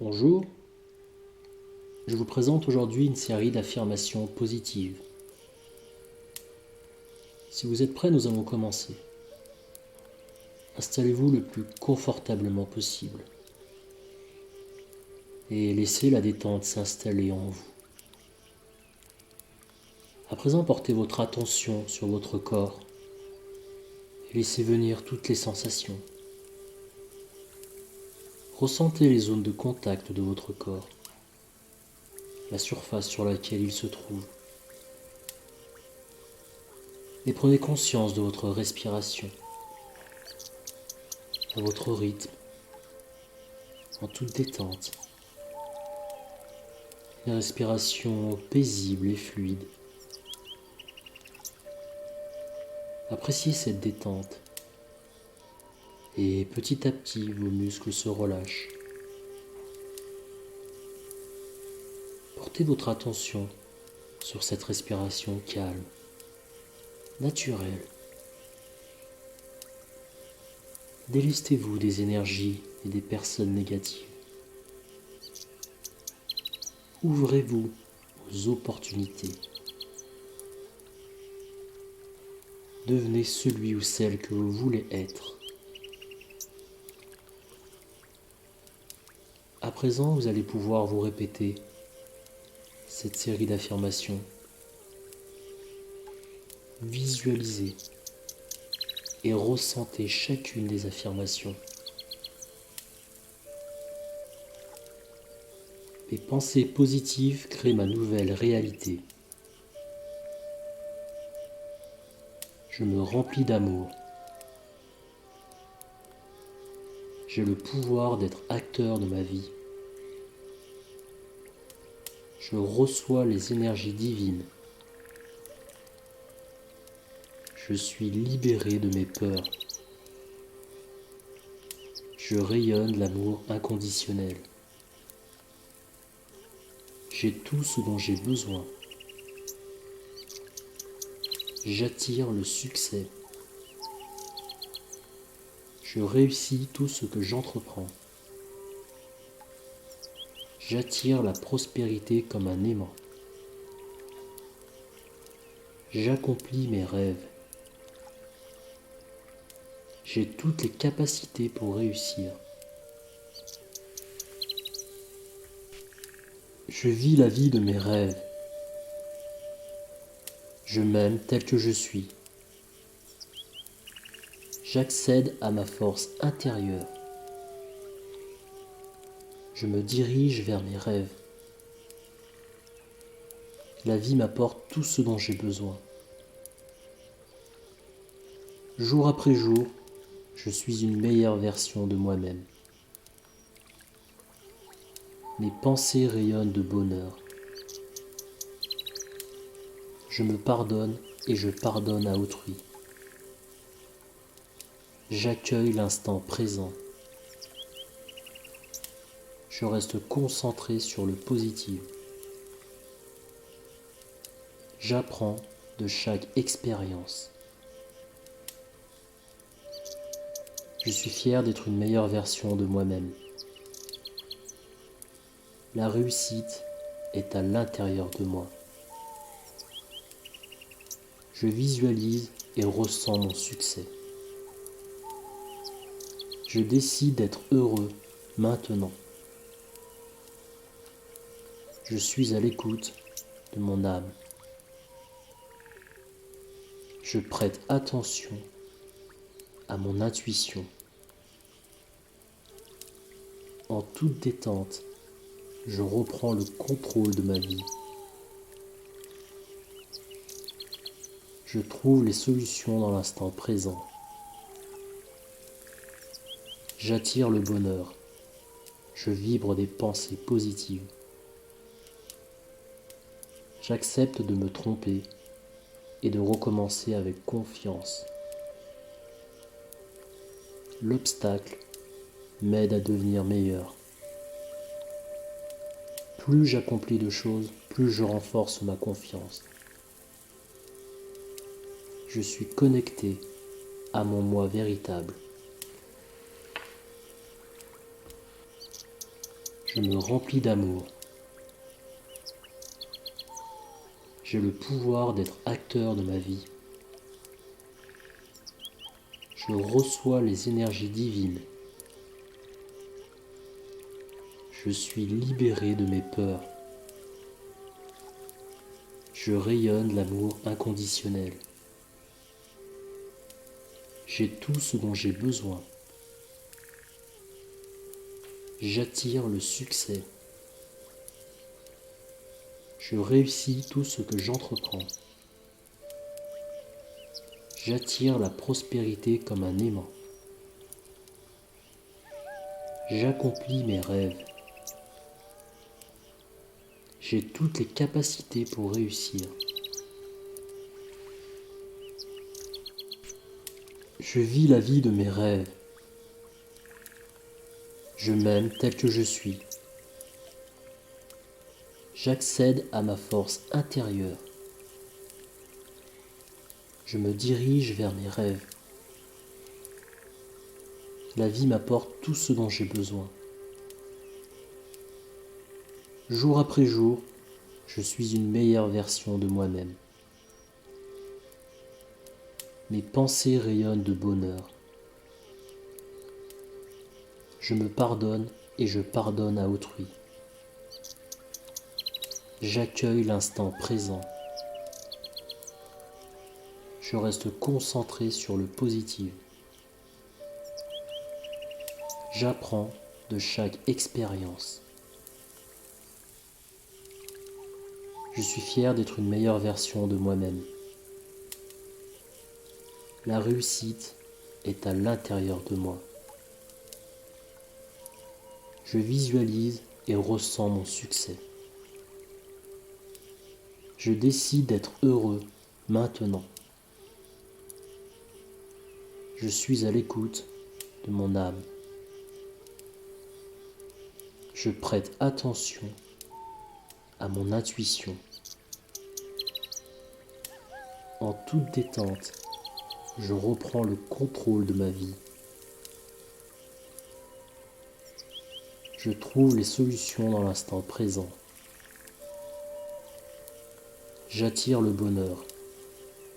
Bonjour, je vous présente aujourd'hui une série d'affirmations positives. Si vous êtes prêts, nous allons commencer. Installez-vous le plus confortablement possible et laissez la détente s'installer en vous. À présent, portez votre attention sur votre corps et laissez venir toutes les sensations. Ressentez les zones de contact de votre corps, la surface sur laquelle il se trouve. Et prenez conscience de votre respiration, à votre rythme, en toute détente. Une respiration paisible et fluide. Appréciez cette détente et petit à petit vos muscles se relâchent. Portez votre attention sur cette respiration calme, naturelle. Délestez-vous des énergies et des personnes négatives. Ouvrez-vous aux opportunités. Devenez celui ou celle que vous voulez être. À présent, vous allez pouvoir vous répéter cette série d'affirmations. Visualisez et ressentez chacune des affirmations. Mes pensées positives créent ma nouvelle réalité. Je me remplis d'amour. J'ai le pouvoir d'être acteur de ma vie. Je reçois les énergies divines. Je suis libéré de mes peurs. Je rayonne l'amour inconditionnel. J'ai tout ce dont j'ai besoin. J'attire le succès. Je réussis tout ce que j'entreprends. J'attire la prospérité comme un aimant. J'accomplis mes rêves. J'ai toutes les capacités pour réussir. Je vis la vie de mes rêves. Je m'aime tel que je suis. J'accède à ma force intérieure. Je me dirige vers mes rêves. La vie m'apporte tout ce dont j'ai besoin. Jour après jour, je suis une meilleure version de moi-même. Mes pensées rayonnent de bonheur. Je me pardonne et je pardonne à autrui. J'accueille l'instant présent. Je reste concentré sur le positif. J'apprends de chaque expérience. Je suis fier d'être une meilleure version de moi-même. La réussite est à l'intérieur de moi. Je visualise et ressens mon succès. Je décide d'être heureux maintenant. Je suis à l'écoute de mon âme. Je prête attention à mon intuition. En toute détente, je reprends le contrôle de ma vie. Je trouve les solutions dans l'instant présent. J'attire le bonheur. Je vibre des pensées positives. J'accepte de me tromper et de recommencer avec confiance. L'obstacle m'aide à devenir meilleur. Plus j'accomplis de choses, plus je renforce ma confiance. Je suis connecté à mon moi véritable. Je me remplis d'amour. J'ai le pouvoir d'être acteur de ma vie. Je reçois les énergies divines. Je suis libéré de mes peurs. Je rayonne l'amour inconditionnel. J'ai tout ce dont j'ai besoin. J'attire le succès. Je réussis tout ce que j'entreprends. J'attire la prospérité comme un aimant. J'accomplis mes rêves. J'ai toutes les capacités pour réussir. Je vis la vie de mes rêves. Je m'aime tel que je suis. J'accède à ma force intérieure. Je me dirige vers mes rêves. La vie m'apporte tout ce dont j'ai besoin. Jour après jour, je suis une meilleure version de moi-même. Mes pensées rayonnent de bonheur. Je me pardonne et je pardonne à autrui. J'accueille l'instant présent. Je reste concentré sur le positif. J'apprends de chaque expérience. Je suis fier d'être une meilleure version de moi-même. La réussite est à l'intérieur de moi. Je visualise et ressens mon succès. Je décide d'être heureux maintenant. Je suis à l'écoute de mon âme. Je prête attention à mon intuition. En toute détente, je reprends le contrôle de ma vie. Je trouve les solutions dans l'instant présent. J'attire le bonheur.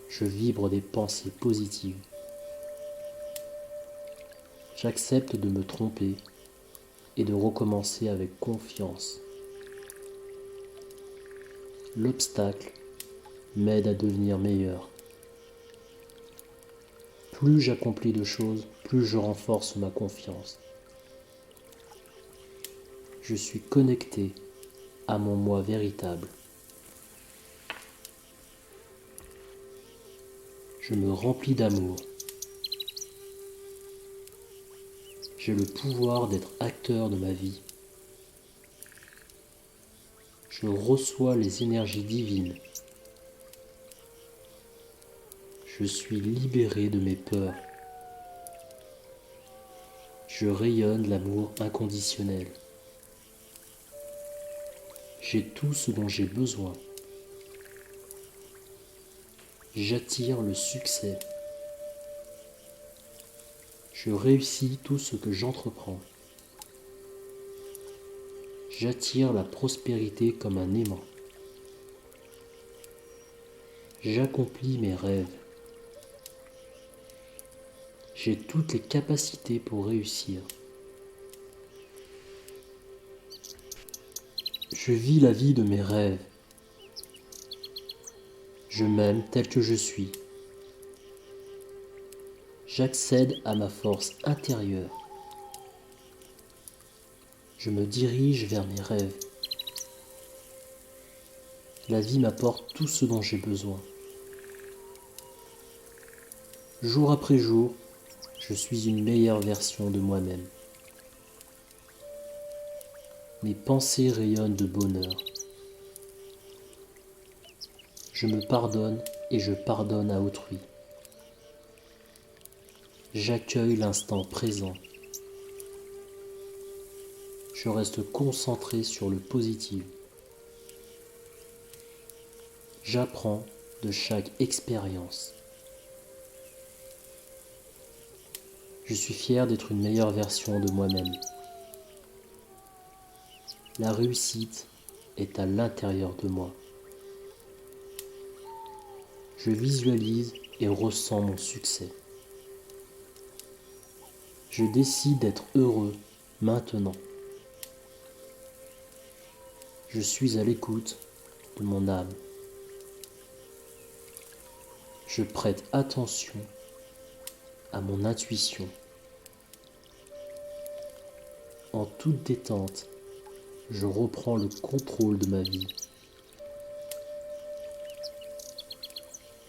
Je vibre des pensées positives. J'accepte de me tromper et de recommencer avec confiance. L'obstacle m'aide à devenir meilleur. Plus j'accomplis de choses, plus je renforce ma confiance. Je suis connecté à mon moi véritable. Je me remplis d'amour. J'ai le pouvoir d'être acteur de ma vie. Je reçois les énergies divines. Je suis libéré de mes peurs. Je rayonne l'amour inconditionnel. J'ai tout ce dont j'ai besoin. J'attire le succès. Je réussis tout ce que j'entreprends. J'attire la prospérité comme un aimant. J'accomplis mes rêves. J'ai toutes les capacités pour réussir. Je vis la vie de mes rêves. Je m'aime tel que je suis. J'accède à ma force intérieure. Je me dirige vers mes rêves. La vie m'apporte tout ce dont j'ai besoin. Jour après jour, je suis une meilleure version de moi-même. Mes pensées rayonnent de bonheur. Je me pardonne et je pardonne à autrui. J'accueille l'instant présent. Je reste concentré sur le positif. J'apprends de chaque expérience. Je suis fier d'être une meilleure version de moi-même. La réussite est à l'intérieur de moi. Je visualise et ressens mon succès. Je décide d'être heureux maintenant. Je suis à l'écoute de mon âme. Je prête attention à mon intuition. En toute détente, je reprends le contrôle de ma vie.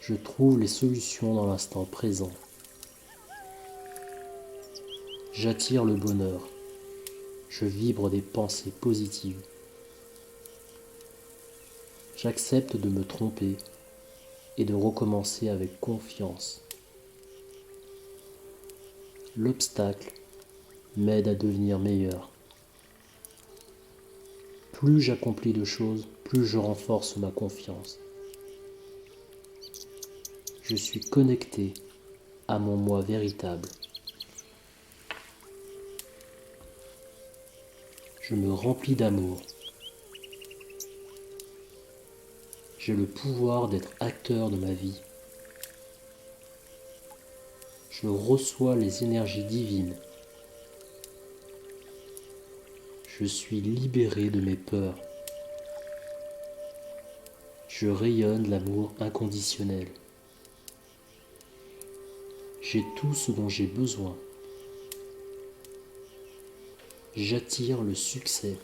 Je trouve les solutions dans l'instant présent. J'attire le bonheur. Je vibre des pensées positives. J'accepte de me tromper et de recommencer avec confiance. L'obstacle m'aide à devenir meilleur. Plus j'accomplis de choses, plus je renforce ma confiance. Je suis connecté à mon moi véritable. Je me remplis d'amour. J'ai le pouvoir d'être acteur de ma vie. Je reçois les énergies divines. Je suis libéré de mes peurs. Je rayonne l'amour inconditionnel. J'ai tout ce dont j'ai besoin. J'attire le succès.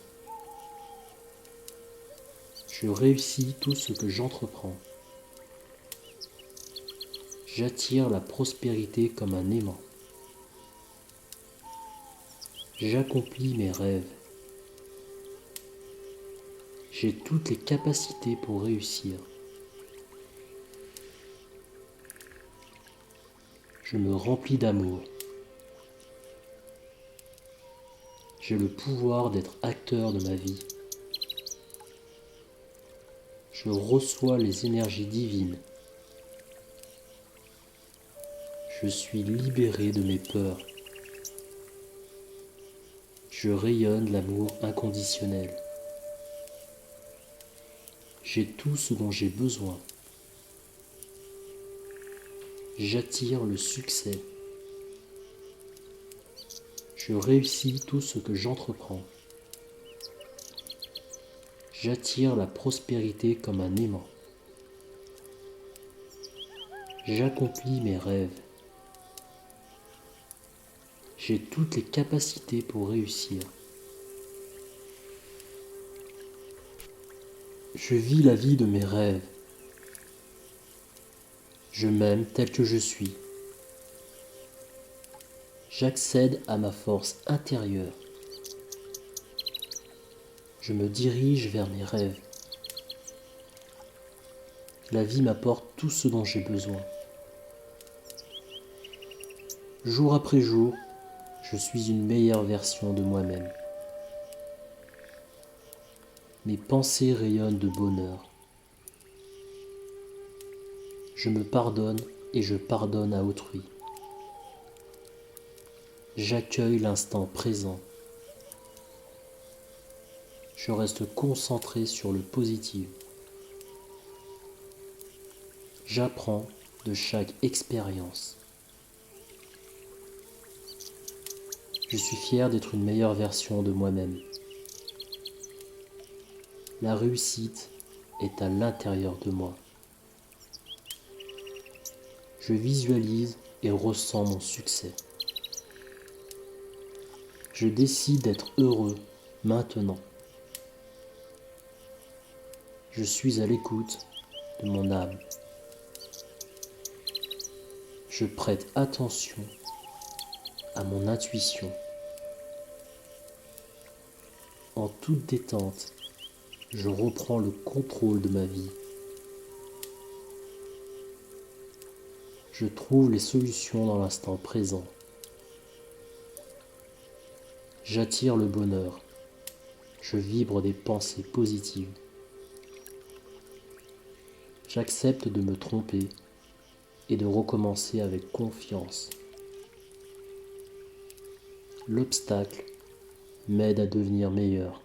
Je réussis tout ce que j'entreprends. J'attire la prospérité comme un aimant. J'accomplis mes rêves. J'ai toutes les capacités pour réussir. Je me remplis d'amour. J'ai le pouvoir d'être acteur de ma vie. Je reçois les énergies divines. Je suis libéré de mes peurs. Je rayonne l'amour inconditionnel. J'ai tout ce dont j'ai besoin. J'attire le succès. Je réussis tout ce que j'entreprends. J'attire la prospérité comme un aimant. J'accomplis mes rêves. J'ai toutes les capacités pour réussir. Je vis la vie de mes rêves. Je m'aime tel que je suis. J'accède à ma force intérieure. Je me dirige vers mes rêves. La vie m'apporte tout ce dont j'ai besoin. Jour après jour, je suis une meilleure version de moi-même. Mes pensées rayonnent de bonheur. Je me pardonne et je pardonne à autrui. J'accueille l'instant présent. Je reste concentré sur le positif. J'apprends de chaque expérience. Je suis fier d'être une meilleure version de moi-même. La réussite est à l'intérieur de moi. Je visualise et ressens mon succès. Je décide d'être heureux maintenant. Je suis à l'écoute de mon âme. Je prête attention à mon intuition. En toute détente, je reprends le contrôle de ma vie. Je trouve les solutions dans l'instant présent. J'attire le bonheur. Je vibre des pensées positives. J'accepte de me tromper et de recommencer avec confiance. L'obstacle m'aide à devenir meilleur.